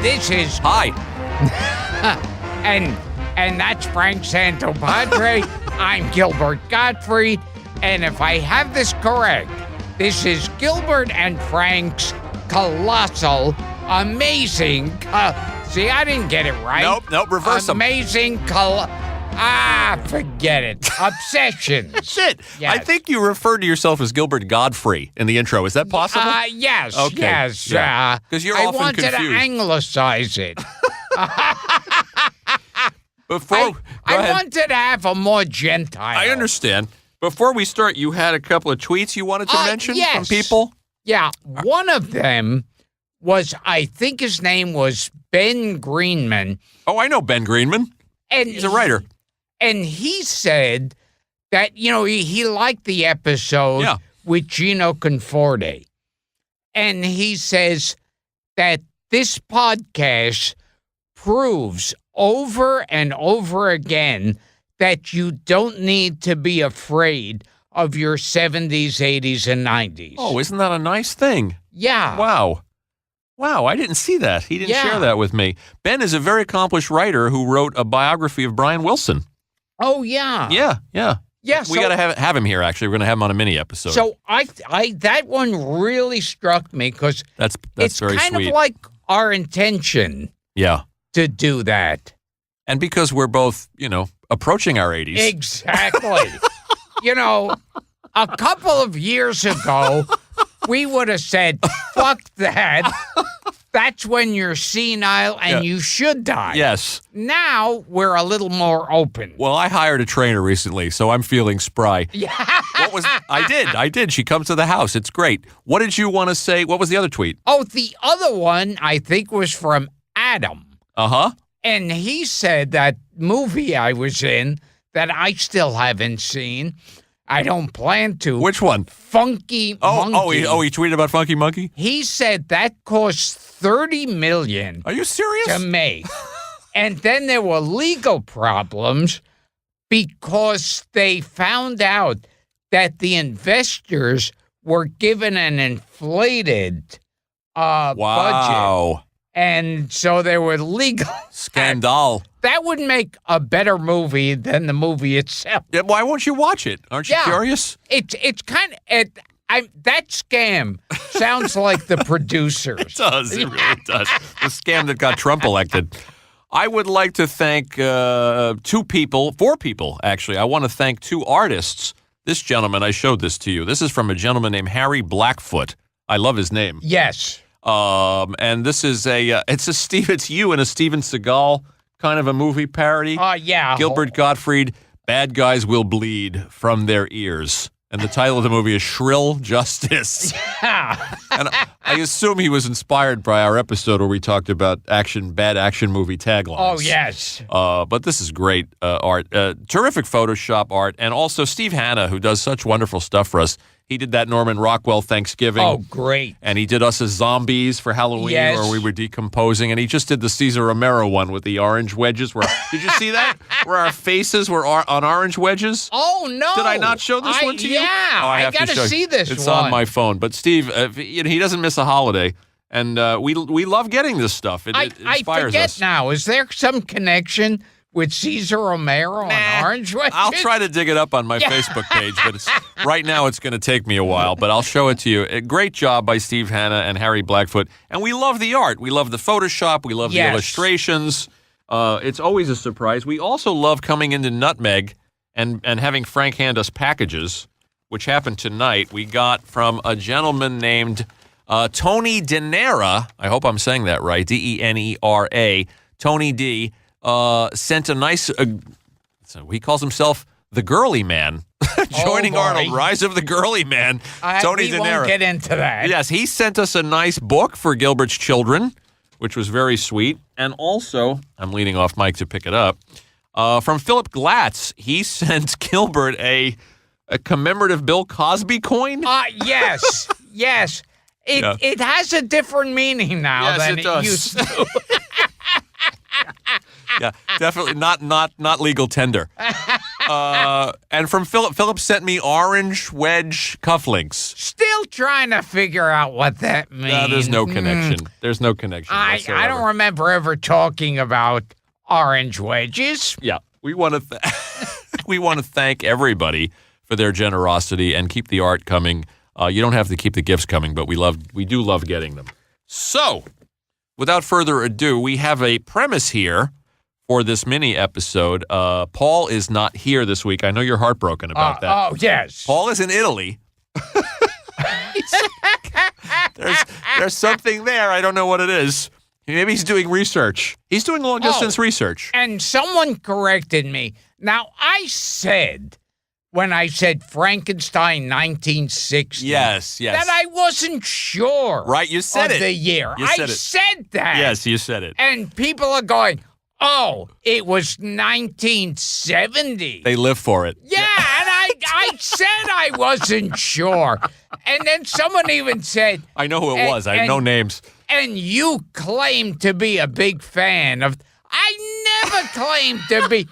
this is Hi. and that's Frank Santopadre. I'm Gilbert Gottfried, and if I have this correct, this is Gilbert and Frank's colossal, amazing. See, I didn't get it right. Nope, reverse them. Amazing forget it. Obsessions. Shit. Yes. I think you referred to yourself as Gilbert Godfrey in the intro. Is that possible? Yes, Okay. yes. Yeah. 'Cause you're I often wanted confused. to anglicize it. Before, go I ahead. wanted to have a more Gentile. I understand. Before we start, you had a couple of tweets you wanted to mention from yes. people? Yeah, one of them was, I think his name was Ben Greenman. Oh, I know Ben Greenman. And He's a writer. And he said that, he liked the episode with Gino Conforti. And he says that this podcast proves over and over again that you don't need to be afraid of your 70s, 80s, and 90s. Oh, isn't that a nice thing? Yeah. Wow, I didn't see that. He didn't Yeah. share that with me. Ben is a very accomplished writer who wrote a biography of Brian Wilson. Oh, yeah. Yeah. Yeah. We got to have him here, actually. We're going to have him on a mini episode. So I that one really struck me because that's it's very kind sweet. of like our intention Yeah. to do that. And because we're both, approaching our 80s. Exactly. A couple of years ago, we would have said, fuck that. That's when you're senile and you should die. Yes. Now we're a little more open. Well, I hired a trainer recently, so I'm feeling spry. Yeah. I did. She comes to the house. It's great. What did you want to say? What was the other tweet? Oh, the other one, I think, was from Adam. Uh-huh. And he said that movie I was in that I still haven't seen. I don't plan to. Which one? Funky Monkey. He tweeted about Funky Monkey? He said that cost $30 million Are you serious? to make. And then there were legal problems because they found out that the investors were given an inflated budget. Wow. And so there were legal Scandal. That would make a better movie than the movie itself. Yeah, why won't you watch it? Aren't you curious? It's kind of that scam sounds like the producers. It does. It really does. The scam that got Trump elected. I would like to thank four people, actually. I want to thank two artists. This gentleman, I showed this to you. This is from a gentleman named Harry Blackfoot. I love his name. Yes. And this is it's you and a Steven Seagal kind of a movie parody. Yeah. Gilbert Gottfried, Bad Guys Will Bleed from Their Ears. And the title of the movie is Shrill Justice. Yeah. And I assume he was inspired by our episode where we talked about bad action movie taglines. Oh, yes. But this is great art. Terrific Photoshop art. And also Steve Hanna, who does such wonderful stuff for us. He did that Norman Rockwell Thanksgiving. Oh, great. And he did us as zombies for Halloween where we were decomposing. And he just did the Cesar Romero one with the orange wedges. Did you see that? Where our faces were on orange wedges? Oh, no. Did I not show this one to you? Yeah. I got to see this It's one. on my phone. But Steve, he doesn't miss a holiday. And we love getting this stuff. It inspires I forget us. now. Is there some connection with Cesar Romero and Orange Wedges? I'll try to dig it up on my Facebook page, but right now it's going to take me a while, but I'll show it to you. A great job by Steve Hanna and Harry Blackfoot. And we love the art. We love the Photoshop. We love the illustrations. It's always a surprise. We also love coming into Nutmeg and having Frank hand us packages, which happened tonight. We got from a gentleman named Tony Denera. I hope I'm saying that right. Denera. Tony D. Sent a nice, so he calls himself the Girly Man. Joining Arnold, Rise of the Girly Man, Tony we Denera. won't get into that. Yes, he sent us a nice book for Gilbert's children, which was very sweet. And also, I'm leaning off Mike to pick it up, from Philip Glatz, he sent Gilbert a commemorative Bill Cosby coin. Yes, yes. It has a different meaning now than it used to. Yeah, definitely not legal tender. And from Philip sent me orange wedge cufflinks. Still trying to figure out what that means. No, there's no connection. There's no connection whatsoever. I don't remember ever talking about orange wedges. Yeah, we want to we want to thank everybody for their generosity and keep the art coming. You don't have to keep the gifts coming, but we do love getting them. So, without further ado, we have a premise here for this mini episode. Paul is not here this week. I know you're heartbroken about that. Oh, yes. Paul is in Italy. There's something there. I don't know what it is. Maybe he's doing research. He's doing long-distance research. And someone corrected me. Now, I said, when I said Frankenstein 1960, yes, that I wasn't sure. Right, you said of it. the year. I said that. Yes, you said it. And people are going, oh, it was 1970. They live for it. Yeah, and I said I wasn't sure. And then someone even said... I know who it was. I have no names. And you claim to be a big fan of... I never claimed to be...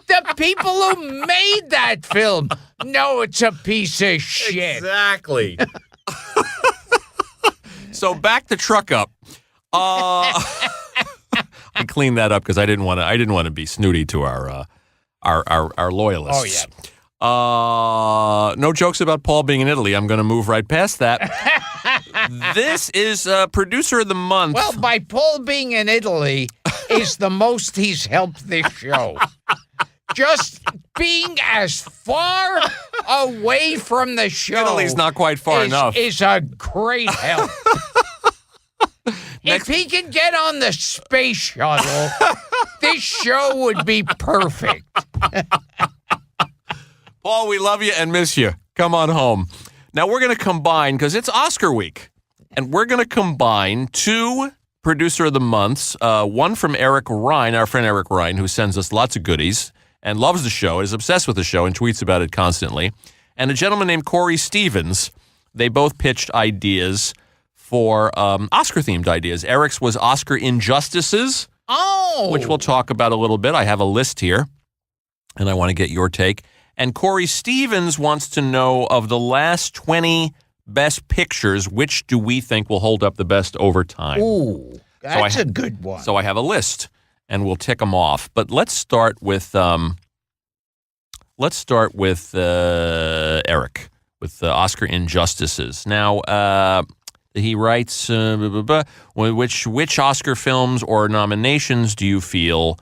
The people who made that film know it's a piece of shit. Exactly. So back to Truck Up. I cleaned that up because I didn't want to be snooty to our loyalists. Oh yeah. No jokes about Paul being in Italy. I'm going to move right past that. This is producer of the month. Well, by Paul being in Italy is the most he's helped this show. Just being as far away from the show. Italy's not quite far enough. Is a great help. If he could get on the space shuttle, this show would be perfect. Paul, we love you and miss you. Come on home. Now we're going to combine, because it's Oscar week, and we're going to combine two producer of the months, one from Eric Ryan, our friend Eric Ryan, who sends us lots of goodies and loves the show, is obsessed with the show, and tweets about it constantly, and a gentleman named Corey Stevens. They both pitched ideas for Oscar-themed ideas. Eric's was Oscar Injustices, which we'll talk about a little bit. I have a list here, and I want to get your take. And Corey Stevens wants to know, of the last 20 best pictures, which do we think will hold up the best over time? Ooh, that's a good one. So I have a list, and we'll tick them off. But let's start with Eric, with Oscar Injustices. Now, he writes, which Oscar films or nominations do you feel...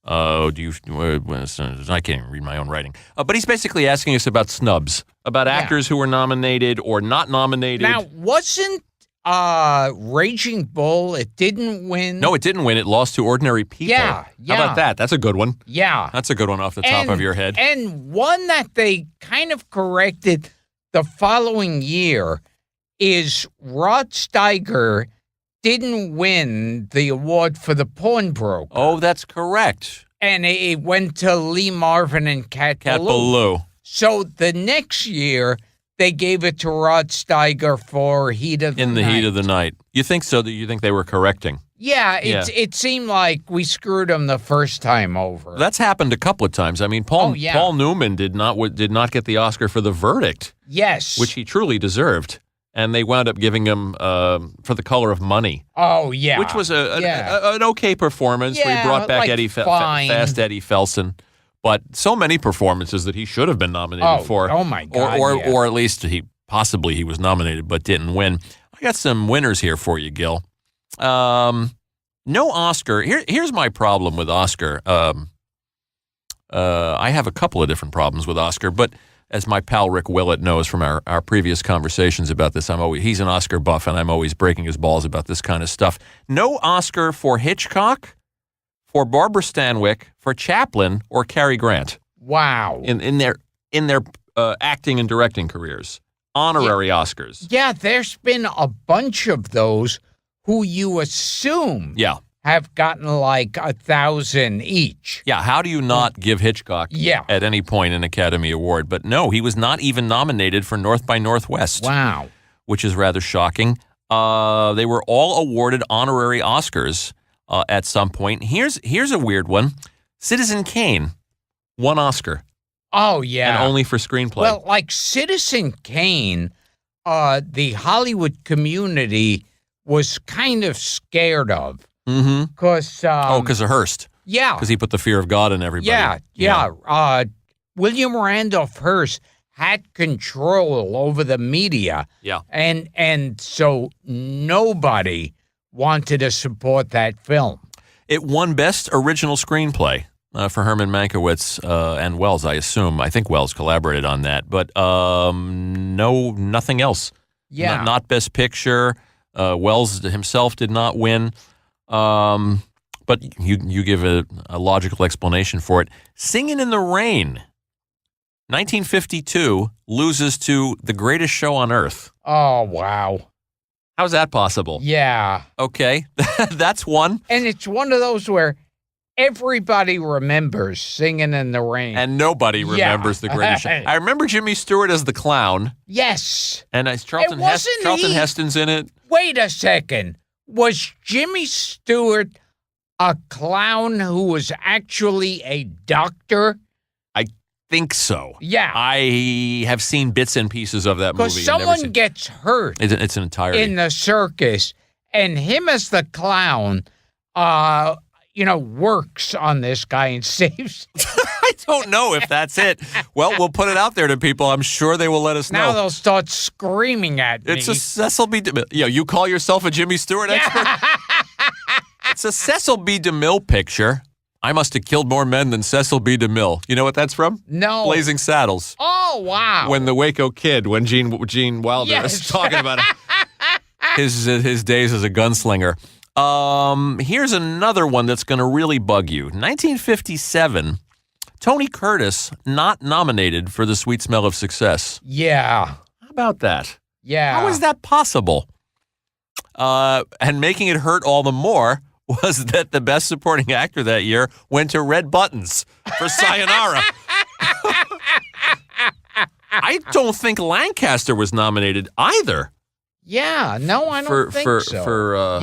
I can't even read my own writing. But he's basically asking us about snubs, about actors who were nominated or not nominated. Now, wasn't Raging Bull, it didn't win? No, it didn't win. It lost to Ordinary People. Yeah. How about that? That's a good one. Yeah. That's a good one off the top of your head. And one that they kind of corrected the following year is Rod Steiger didn't win the award for The Pawnbroker. Oh, that's correct. And it went to Lee Marvin and Cat Ballou. So the next year, they gave it to Rod Steiger for Heat of the Night. In the Heat of the Night. You think so? That you think they were correcting? Yeah, it seemed like we screwed him the first time over. That's happened a couple of times. I mean, Paul Newman did not get the Oscar for The Verdict. Yes. Which he truly deserved. And they wound up giving him For the Color of Money. Oh, yeah. Which was an okay performance where he brought back Fast Eddie Felsen. But so many performances that he should have been nominated for. Oh, my God. Or at least he was nominated but didn't win. I got some winners here for you, Gil. No Oscar. Here's my problem with Oscar. I have a couple of different problems with Oscar, but... As my pal Rick Willett knows from our previous conversations about this, he's an Oscar buff, and I'm always breaking his balls about this kind of stuff. No Oscar for Hitchcock, for Barbara Stanwyck, for Chaplin, or Cary Grant. Wow! In their acting and directing careers, honorary Oscars. Yeah, there's been a bunch of those who you assume. Yeah. Have gotten like 1,000 each. Yeah, how do you not give Hitchcock at any point an Academy Award? But no, he was not even nominated for North by Northwest. Wow. Which is rather shocking. They were all awarded honorary Oscars at some point. Here's a weird one. Citizen Kane, 1 Oscar. Oh, yeah. And only for screenplay. Well, like Citizen Kane, the Hollywood community was kind of scared of. Mm-hmm. Because because of Hearst. Yeah. Because he put the fear of God in everybody. Yeah. William Randolph Hearst had control over the media. Yeah. And so nobody wanted to support that film. It won Best Original Screenplay for Herman Mankiewicz and Wells, I assume. I think Wells collaborated on that. But nothing else. Yeah. Not Best Picture. Wells himself did not win. But you give a logical explanation for it. Singin' in the Rain, 1952, loses to The Greatest Show on Earth. Oh, wow. How's that possible? Yeah. Okay, that's one. And it's one of those where everybody remembers Singin' in the Rain. And nobody remembers The Greatest Show. I remember Jimmy Stewart as the clown. Yes. And Charlton Heston's in it. Wait a second. Was Jimmy Stewart a clown who was actually a doctor? I think so. Yeah. I have seen bits and pieces of that movie. Because someone gets hurt it's an entirety. in the circus, and him as the clown, works on this guy and saves him. I don't know if that's it. Well, we'll put it out there to people. I'm sure they will let us know. Now they'll start screaming at me. It's a Cecil B. DeMille. You call yourself a Jimmy Stewart expert? It's a Cecil B. DeMille picture. I must have killed more men than Cecil B. DeMille. You know what that's from? No. Blazing Saddles. Oh, wow. When the Waco Kid, when Gene Wilder is talking about his days as a gunslinger. Here's another one that's going to really bug you. 1957, Tony Curtis not nominated for The Sweet Smell of Success. Yeah. How about that? Yeah. How is that possible? And making it hurt all the more was that the best supporting actor that year went to Red Buttons for Sayonara. I don't think Lancaster was nominated either. Yeah. No, I don't think so.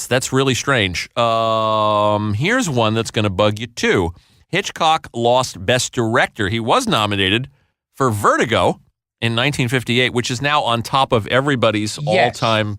That's really strange. Here's one that's going to bug you too. Hitchcock lost Best Director. He was nominated for Vertigo in 1958, which is now on top of everybody's all-time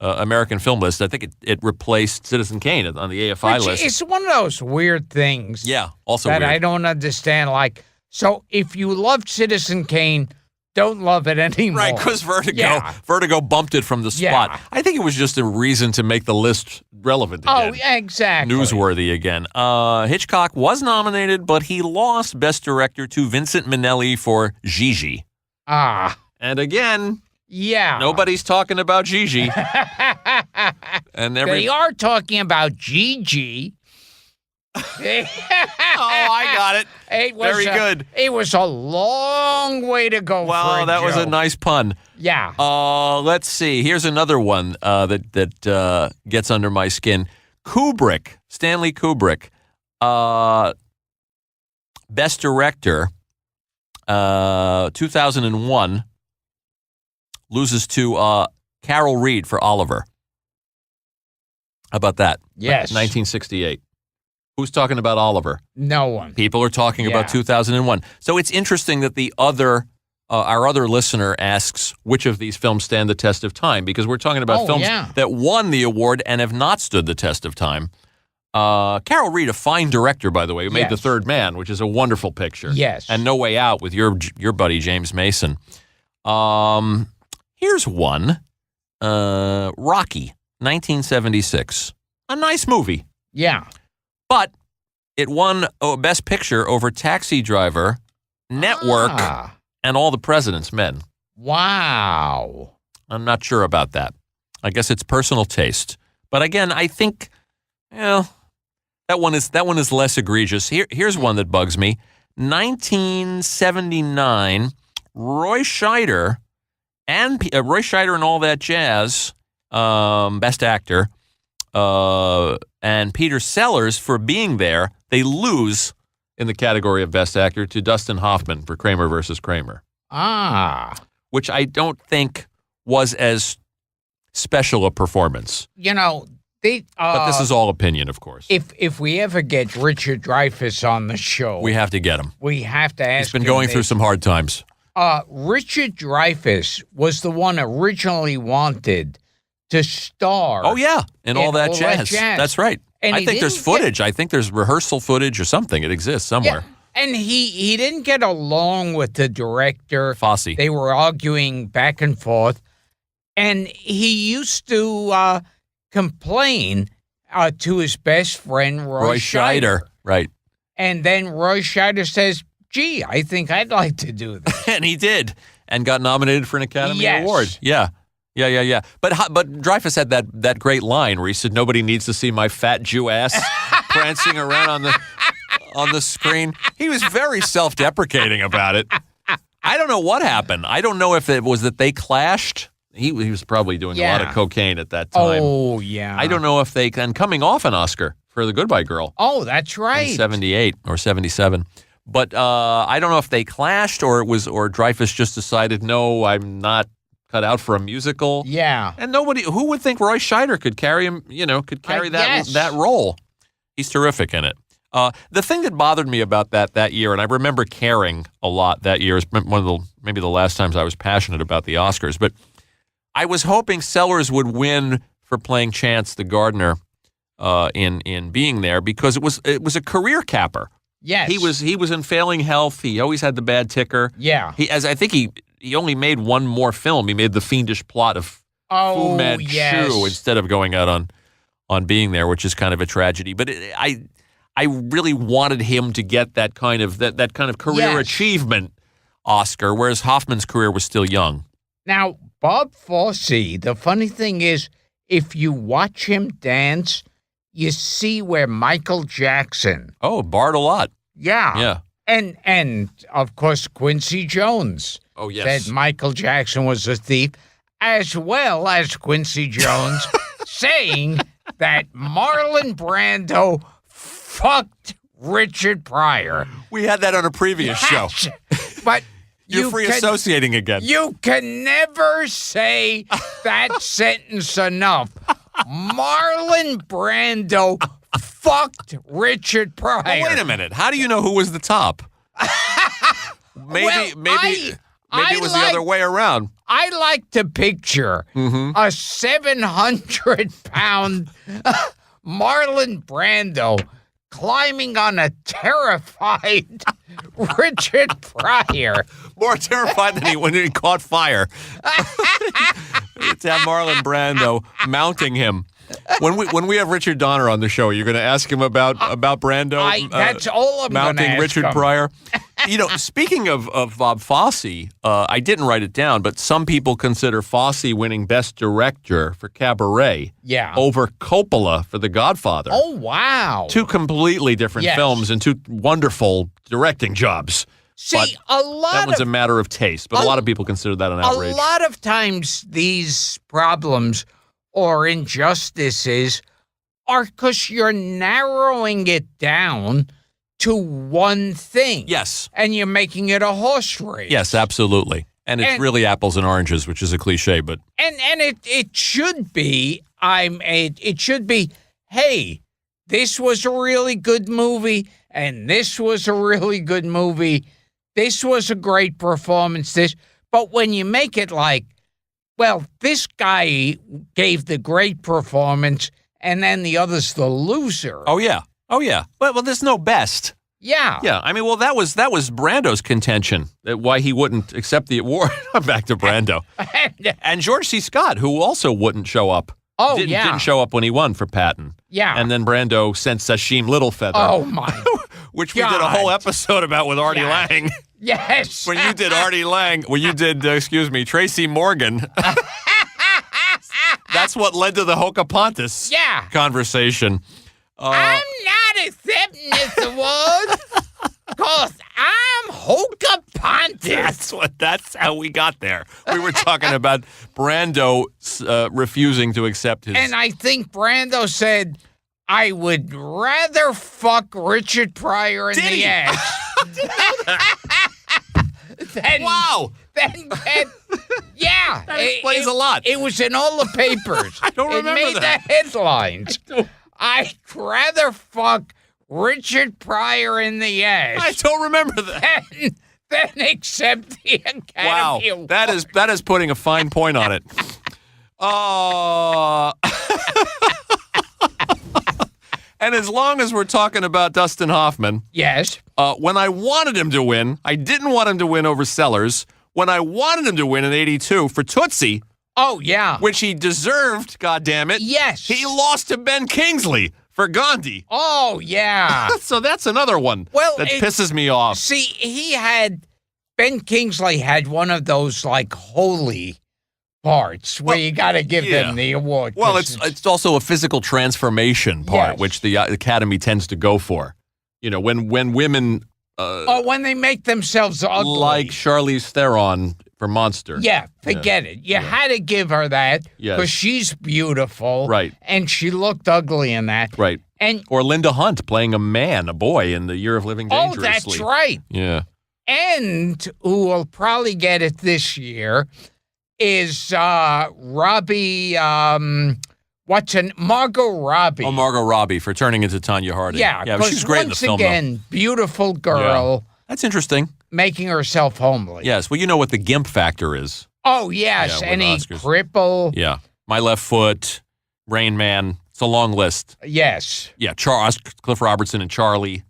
American film list. I think it replaced Citizen Kane on the AFI list. It's one of those weird things. Yeah, also that weird. I don't understand. Like, so if you loved Citizen Kane, don't love it anymore. Right, because Vertigo bumped it from the spot. Yeah. I think it was just a reason to make the list relevant again. Oh, exactly. Newsworthy again. Hitchcock was nominated, but he lost Best Director to Vincent Minnelli for Gigi. Ah. And again, yeah, nobody's talking about Gigi. And they are talking about Gigi. Oh, I got it. Very good. It was a long way to go. Well, that was a nice pun. Yeah. Let's see. Here's another one that gets under my skin. Kubrick, Stanley Kubrick, Best Director, 2001, loses to Carol Reed for Oliver. How about that? Yes. 1968. Who's talking about Oliver? No one. People are talking about 2001. So it's interesting that our other listener asks which of these films stand the test of time, because we're talking about films that won the award and have not stood the test of time. Carol Reed, a fine director, by the way, who made The Third Man, which is a wonderful picture. Yes. And No Way Out with your buddy James Mason. Here's one. Rocky, 1976. A nice movie. Yeah. But it won Best Picture over Taxi Driver, Network, and All the President's Men. Wow. I'm not sure about that. I guess it's personal taste. But again, I think, that one is less egregious. Here's one that bugs me. 1979, Roy Scheider and All That Jazz, Best Actor, and Peter Sellers for being there, they lose in the category of Best Actor to Dustin Hoffman for Kramer versus Kramer. Which I don't think was as special a performance. But this is all opinion, of course. If we ever get Richard Dreyfuss on the show, we have to get him. We have to ask him. He's been going through some hard times. Richard Dreyfuss was the one originally wanted to star. Oh, yeah, in all that jazz. That's right. And I think there's footage. I think there's rehearsal footage or something. It exists somewhere. Yeah. And he didn't get along with the director. Fosse. They were arguing back and forth. And he used to complain to his best friend, Roy Scheider. Right. And then Roy Scheider says, gee, I think I'd like to do this. And he did, and got nominated for an Academy Award. Yeah. But Dreyfuss had that great line where he said, "Nobody needs to see my fat Jew ass prancing around on the screen." He was very self-deprecating about it. I don't know what happened. I don't know if it was that they clashed. He was probably doing a lot of cocaine at that time. Oh, yeah. I don't know if they and coming off an Oscar for The Goodbye Girl. Oh, that's right. In 78 or 77. But I don't know if they clashed or Dreyfuss just decided, no, I'm not cut out for a musical. Yeah. And who would think Roy Scheider could carry him, could carry that role? He's terrific in it. The thing that bothered me about that year, and I remember caring a lot that year, is maybe the last times I was passionate about the Oscars, but I was hoping Sellers would win for playing Chance the Gardener in Being There, because it was a career capper. Yes. He was in failing health. He always had the bad ticker. Yeah. I think he only made one more film. He made The Fiendish Plot of Fu Manchu instead of going out on Being There, which is kind of a tragedy. But I really wanted him to get that kind of career achievement Oscar, whereas Hoffman's career was still young. Now, Bob Fosse, the funny thing is, if you watch him dance, you see where Michael Jackson. Oh, barred a lot. Yeah. Yeah. And of course, Quincy Jones. Oh, yes. Said Michael Jackson was a thief, as well as Quincy Jones saying that Marlon Brando fucked Richard Pryor. We had that on a previous show. But You're free associating again. You can never say that sentence enough. Marlon Brando fucked Richard Pryor. Well, wait a minute. How do you know who was the top? Maybe it was the other way around. I like to picture a 700-pound Marlon Brando climbing on a terrified Richard Pryor. More terrified than when he caught fire. To have Marlon Brando mounting him. When we have Richard Donner on the show, you're going to ask him about Brando. That's all I'm going to ask mounting Richard him. Pryor. Speaking of Bob Fosse, I didn't write it down, but some people consider Fosse winning Best Director for Cabaret over Coppola for The Godfather. Oh, wow. Two completely different films and two wonderful directing jobs. See, that one's a matter of taste, but a lot of people consider that an outrage. A lot of times these problems or injustices are because you're narrowing it down to one thing. Yes. And you're making it a horse race. Yes, absolutely. And it's really apples and oranges, which is a cliche, but and it should be it should be, hey, this was a really good movie and this was a really good movie. This was a great performance. But when you make it like, well, this guy gave the great performance and then the other's the loser. Oh yeah. Well, there's no best. Yeah. Yeah. I mean, well, that was Brando's contention, why he wouldn't accept the award. Back to Brando. And George C. Scott, who also wouldn't show up. Didn't show up when he won for Patton. Yeah. And then Brando sent Sashim Littlefeather. Oh, my which we did a whole episode about with Artie Lang. Yes. When you did Artie Lang, Tracy Morgan. That's what led to the Hokapontis conversation. I'm not accepting this award because I'm Hokapontis. That's how we got there. We were talking about Brando refusing to accept his. And I think Brando said, I would rather fuck Richard Pryor in the ass. Wow. Yeah. That explains a lot. It was in all the papers. I don't remember It made that. the headlines. I'd rather fuck Richard Pryor in the ass. I don't remember that. Than accept the Academy Wow, Award. that is putting a fine point on it. And as long as we're talking about Dustin Hoffman, Yes. when I wanted him to win, I didn't want him to win over Sellers. When I wanted him to win in '82 for Tootsie, Oh, yeah. which he deserved, goddammit, Yes. he lost to Ben Kingsley for Gandhi. Oh, yeah. So that's another one that pisses me off. See, Ben Kingsley had one of those, like, holy parts where you got to give them the award. Well, it's also a physical transformation part, Yes. which the Academy tends to go for. You know, when women when they make themselves ugly. like Charlize Theron for Monster. Yeah, forget it. You had to give her that because Yes. she's beautiful. Right. And she looked ugly in that. Right. And Or Linda Hunt playing a boy in The Year of Living Dangerously. that's right. Yeah. And who will probably get it this year is Robbie, Margot Robbie. Oh, Margot Robbie for turning into Tanya Harding. Yeah, but she's great in the film, once again, beautiful girl That's interesting. making herself homely. Yes. Well, you know what the GIMP factor is. Oh, yes, Yeah, with any Oscars. cripple. Yeah. My Left Foot, Rain Man. It's a long list. Yes. Yeah, Cliff Robertson and Charlie.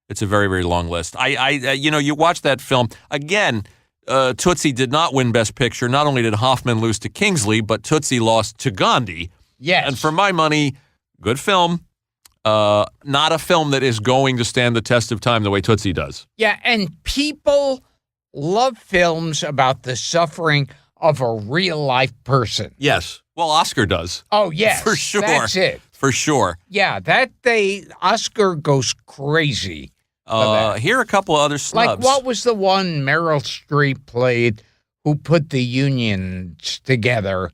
It's a very, very long list. You watch that film again. Tootsie did not win Best Picture. Not only did Hoffman lose to Kingsley, but Tootsie lost to Gandhi. Yes. And for my money, good film. Not a film that is going to stand the test of time the way Tootsie does. Yeah, and people love films about the suffering of a real-life person. Yes. Well, Oscar does. Oh, yes. For sure. That's it. For sure. Yeah, Oscar goes crazy. Here are a couple other snubs. Like, what was the one Meryl Streep played who put the unions together?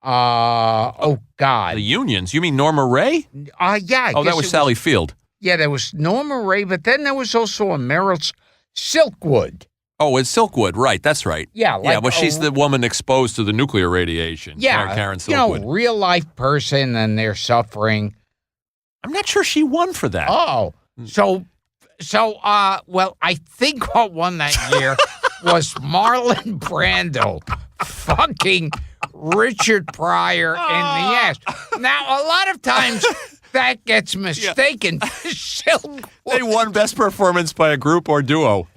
Oh, God. The unions? You mean Norma Ray? Yeah. I Oh, that guess was Sally Field. Yeah, there was Norma Ray, but then there was also a Silkwood. Oh, it's Silkwood, right? That's right. Yeah, well, she's the woman exposed to the nuclear radiation. Yeah, Karen Silkwood. real life person, and they're suffering. I'm not sure she won for that. Oh, so, well, I think what won that year was Marlon Brando fucking Richard Pryor in the ass. Now, a lot of times that gets mistaken. Silkwood. They won Best Performance by a Group or Duo.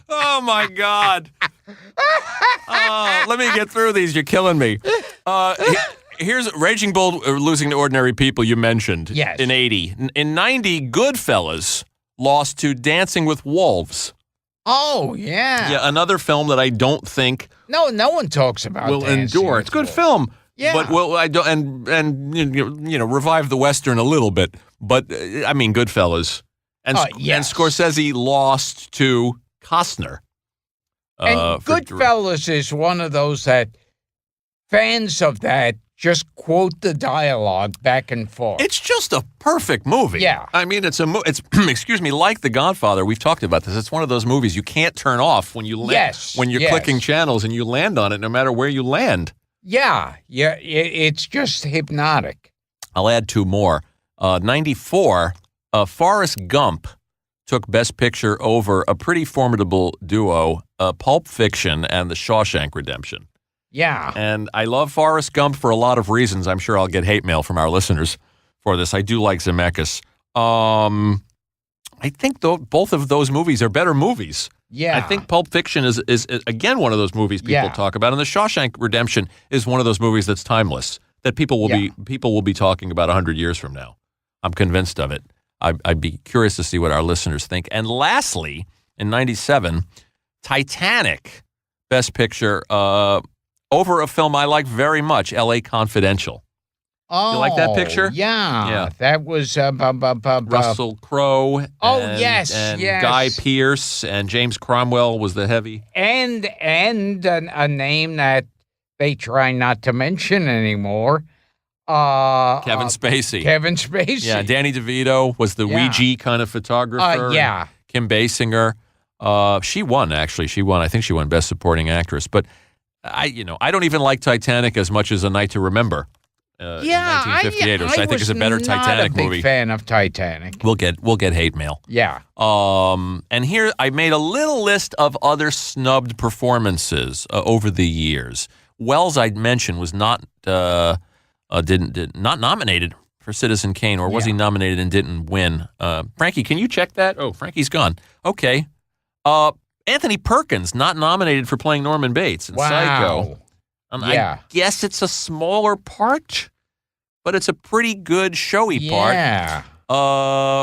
Oh, my God. Let me get through these. You're killing me. Here's Raging Bull losing to Ordinary People you mentioned. Yes. In 80. In 90, Goodfellas lost to Dancing with Wolves. Oh, yeah. Yeah, another film that I don't think No one talks about will Dancing endure. with It's a good Wolves. film. Yeah. But I don't and revive the Western a little bit. But I mean Goodfellas. And yes. and Scorsese lost to Costner. And Goodfellas is one of those that fans of that just quote the dialogue back and forth. It's just a perfect movie. Yeah. I mean, it's excuse me, like The Godfather. We've talked about this. It's one of those movies you can't turn off when you land. Yes, When you're yes. clicking channels and you land on it, no matter where you land. Yeah, it's just hypnotic. I'll add two more. 94, Forrest Gump took Best Picture over a pretty formidable duo, Pulp Fiction and The Shawshank Redemption. Yeah. And I love Forrest Gump for a lot of reasons. I'm sure I'll get hate mail from our listeners for this. I do like Zemeckis. I think both of those movies are better movies. Yeah. I think Pulp Fiction is again one of those movies people talk about, and The Shawshank Redemption is one of those movies that's timeless that people will be talking about 100 years from now. I'm convinced of it. I'd be curious to see what our listeners think. And lastly, in 97, Titanic, Best Picture, over a film I like very much, L.A. Confidential. Oh, You like that picture? Yeah. Yeah. That was Russell Crowe. Oh, and, yes, and yes. Guy Pearce and James Cromwell was the heavy. and a name that they try not to mention anymore, Kevin Spacey. Kevin Spacey. Yeah, Danny DeVito was the Ouija kind of photographer. Yeah. Kim Basinger. She won, actually. I think she won Best Supporting Actress. But I don't even like Titanic as much as A Night to Remember. In 1958, which I think is a better Titanic movie. I'm not a big fan of Titanic. We'll get hate mail. Yeah. And here I made a little list of other snubbed performances over the years. Wells, I'd mentioned, was not nominated for Citizen Kane, or was he nominated and didn't win? Frankie, can you check that? Oh, Frankie's gone. Okay. Anthony Perkins, not nominated for playing Norman Bates in Psycho. I guess it's a smaller part, but it's a pretty good showy part. Yeah.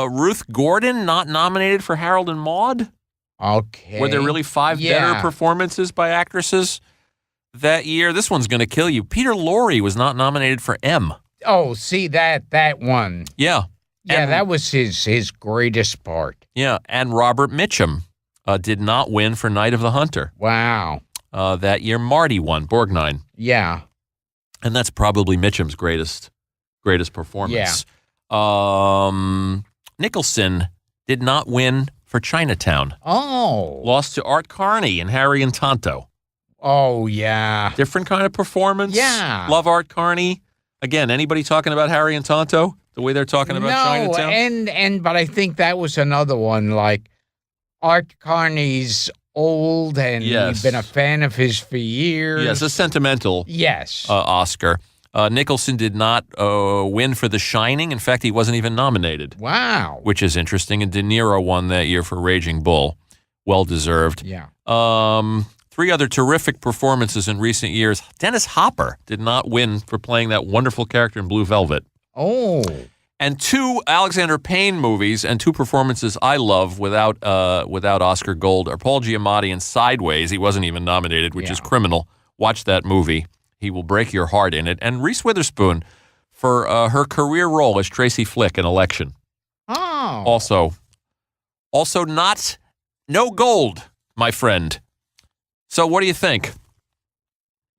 Ruth Gordon, not nominated for Harold and Maude. Okay. Were there really 5 better performances by actresses that year? This one's going to kill you. Peter Lorre was not nominated for M. Oh, see that one. Yeah. Yeah, that was his greatest part. Yeah, and Robert Mitchum did not win for Night of the Hunter. Wow. That year, Marty won, Borgnine. Yeah. And that's probably Mitchum's greatest performance. Yeah. Nicholson did not win for Chinatown. Oh. Lost to Art Carney in Harry and Tonto. Oh, yeah. Different kind of performance. Yeah. Love Art Carney. Again, anybody talking about Harry and Tonto the way they're talking about Chinatown? But I think that was another one, like Art Carney's old, and you've been a fan of his for years. Yes, a sentimental Oscar. Nicholson did not win for The Shining. In fact, he wasn't even nominated. Wow. Which is interesting. And De Niro won that year for Raging Bull. Well-deserved. Yeah. 3 other terrific performances in recent years. Dennis Hopper did not win for playing that wonderful character in Blue Velvet. Oh. And 2 Alexander Payne movies and 2 performances I love without Oscar Gold are Paul Giamatti in Sideways. He wasn't even nominated, which is criminal. Watch that movie. He will break your heart in it. And Reese Witherspoon for her career role as Tracy Flick in Election. Oh. Also no gold, my friend. So what do you think?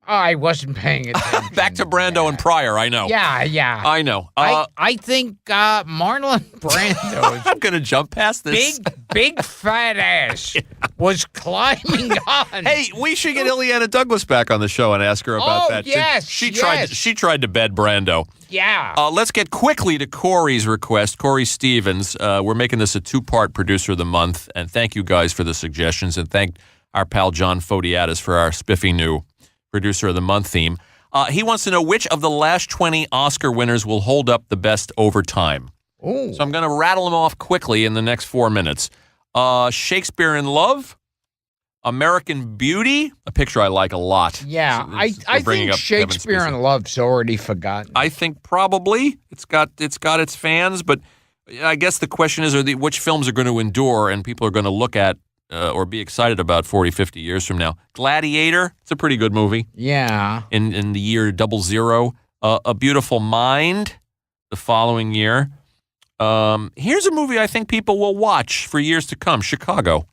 I wasn't paying attention. Back to Brando and Pryor, I know. Yeah. I know. I think Marlon Brando's I'm going to jump past this. Big fat ass was climbing on. Hey, we should get Ileana Douglas back on the show and ask her about that. Yes, she tried to bed Brando. Yeah. Let's get quickly to Corey's request. Corey Stevens. We're making this a 2-part Producer of the Month, and thank you guys for the suggestions, and thank our pal John Fodiatis for our spiffy new Producer of the Month theme. He wants to know which of the last 20 Oscar winners will hold up the best over time. Ooh. So I'm going to rattle them off quickly in the next 4 minutes. Shakespeare in Love, American Beauty, a picture I like a lot. Yeah, I think Shakespeare in Love's already forgotten. I think probably it's got its fans, but I guess the question is, which films are going to endure and people are going to look at or be excited about 40, 50 years from now. Gladiator, it's a pretty good movie. Yeah. In the year 00. A Beautiful Mind, the following year. Here's a movie I think people will watch for years to come, Chicago.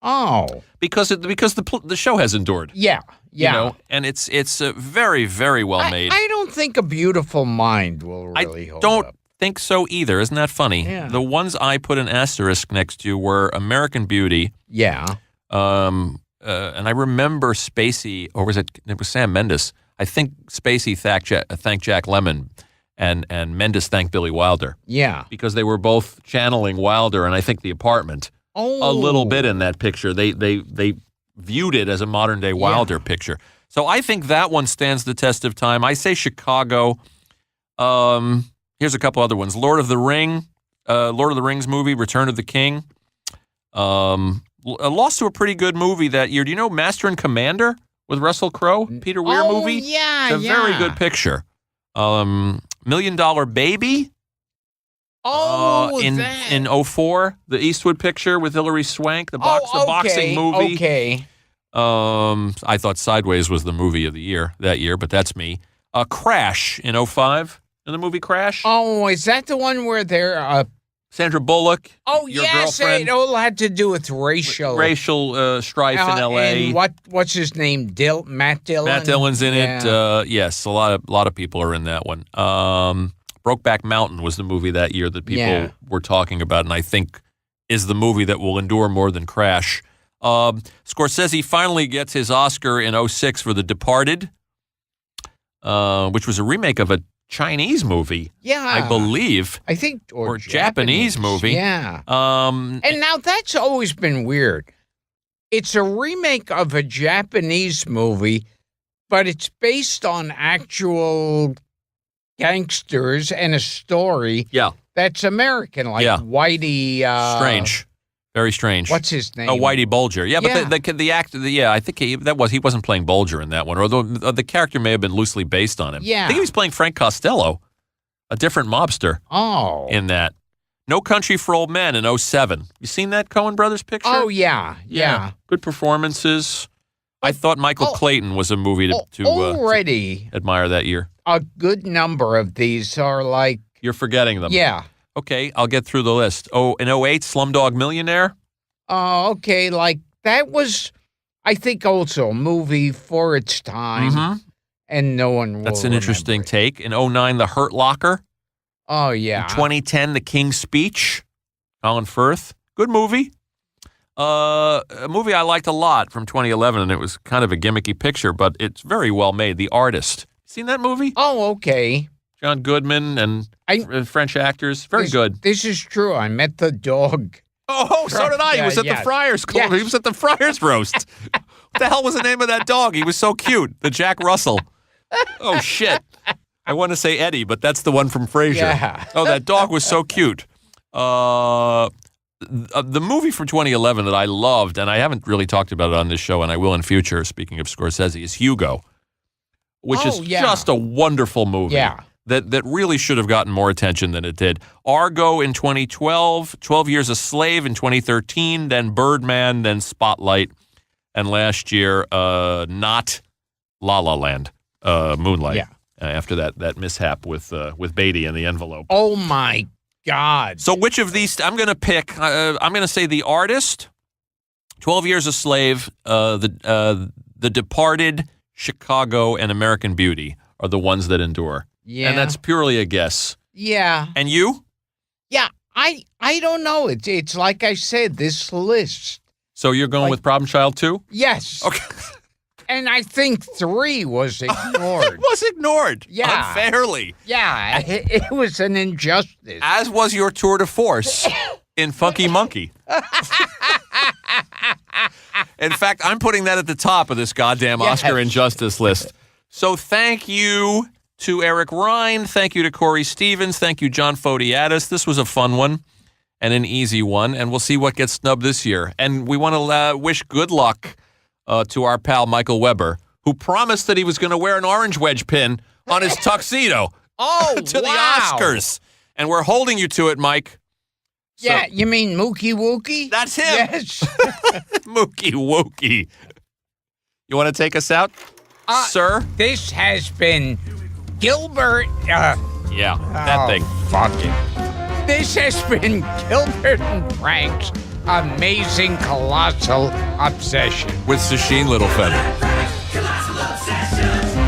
Oh. Because the show has endured. Yeah. You know, and it's very, very well made. I don't think A Beautiful Mind will really hold up. I don't think so either. Isn't that funny? Yeah. The ones I put an asterisk next to were American Beauty. Yeah. And I remember Spacey, or was it was Sam Mendes? I think Spacey thanked Jack Lemmon, and Mendes thanked Billy Wilder. Yeah. Because they were both channeling Wilder, and I think The Apartment. Oh. A little bit in that picture. They viewed it as a modern-day Wilder picture. So I think that one stands the test of time. I say Chicago. Here's a couple other ones. Lord of the Rings movie, Return of the King. Lost to a pretty good movie that year. Do you know Master and Commander with Russell Crowe? Peter Weir movie? Yeah, it's a very good picture. $1 Million Baby. In 04, the Eastwood picture with Hilary Swank, the boxing movie. Okay. I thought Sideways was the movie of the year that year, but that's me. Crash in 05. In the movie Crash. Oh, is that the one where they're Sandra Bullock. Oh, your yes, girlfriend. it all had to do with racial strife in L.A. And what's his name? Matt Dillon. Matt Dillon's in it. Yes, a lot of people are in that one. Brokeback Mountain was the movie that year that people were talking about, and I think is the movie that will endure more than Crash. Scorsese finally gets his Oscar in 2006 for The Departed, which was a remake of a Chinese movie, I believe. I think, or Japanese movie. Yeah. And now that's always been weird. It's a remake of a Japanese movie, but it's based on actual gangsters and a story that's American, like Whitey. Strange. Very strange. What's his name? Oh, Whitey Bulger. Yeah, but the actor, I think he wasn't playing Bulger in that one, although the character may have been loosely based on him. Yeah. I think he was playing Frank Costello, a different mobster. Oh. In that. No Country for Old Men in 2007. You seen that Coen Brothers picture? Oh, yeah. Good performances. I thought Michael Clayton was a movie to admire that year. A good number of these are like... You're forgetting them. Yeah. Okay, I'll get through the list. Oh, in 2008, Slumdog Millionaire? Oh, okay. Like, that was, I think, also a movie for its time, and no one will That's an interesting take. In 2009, The Hurt Locker? Oh, yeah. In 2010, The King's Speech? Colin Firth? Good movie. A movie I liked a lot from 2011, and it was kind of a gimmicky picture, but it's very well made. The Artist. Seen that movie? Oh, okay. John Goodman and French actors. Very good. This is true. I met the dog. Oh, so did I. He was at the Friars Club. He was at the Friars Roast. What the hell was the name of that dog? He was so cute. The Jack Russell. Oh, shit. I want to say Eddie, but that's the one from Frasier. Yeah. Oh, that dog was so cute. The movie from 2011 that I loved, and I haven't really talked about it on this show, and I will in future, speaking of Scorsese, is Hugo, which is just a wonderful movie. Yeah. That really should have gotten more attention than it did. Argo in 2012, 12 Years a Slave in 2013, then Birdman, then Spotlight, and last year, not La La Land, Moonlight. Yeah. After that mishap with Beatty and the envelope. Oh my God! So which of these I'm going to pick? I'm going to say The Artist, 12 Years a Slave, The Departed, Chicago, and American Beauty are the ones that endure. Yeah. And that's purely a guess. Yeah. And you? Yeah. I don't know. It's like I said, this list. So you're going with Problem Child 2? Yes. Okay. And I think 3 was ignored. It was ignored. Yeah. Unfairly. Yeah. It was an injustice. As was your tour de force in Funky Monkey. In fact, I'm putting that at the top of this goddamn Oscar injustice list. So thank you to Eric Ryan. Thank you to Corey Stevens. Thank you, John Fodiatis. This was a fun one and an easy one, and we'll see what gets snubbed this year. And we want to wish good luck to our pal Michael Weber, who promised that he was going to wear an orange wedge pin on his tuxedo to the Oscars. And we're holding you to it, Mike. Yeah, you mean Mookie Wookie? That's him. Yes. Mookie Wookie. You want to take us out, sir? This has been Gilbert. That thing. Fuck it. This has been Gilbert and Frank's Amazing Colossal Obsession with Sacheen Littlefeather. Colossal Obsession.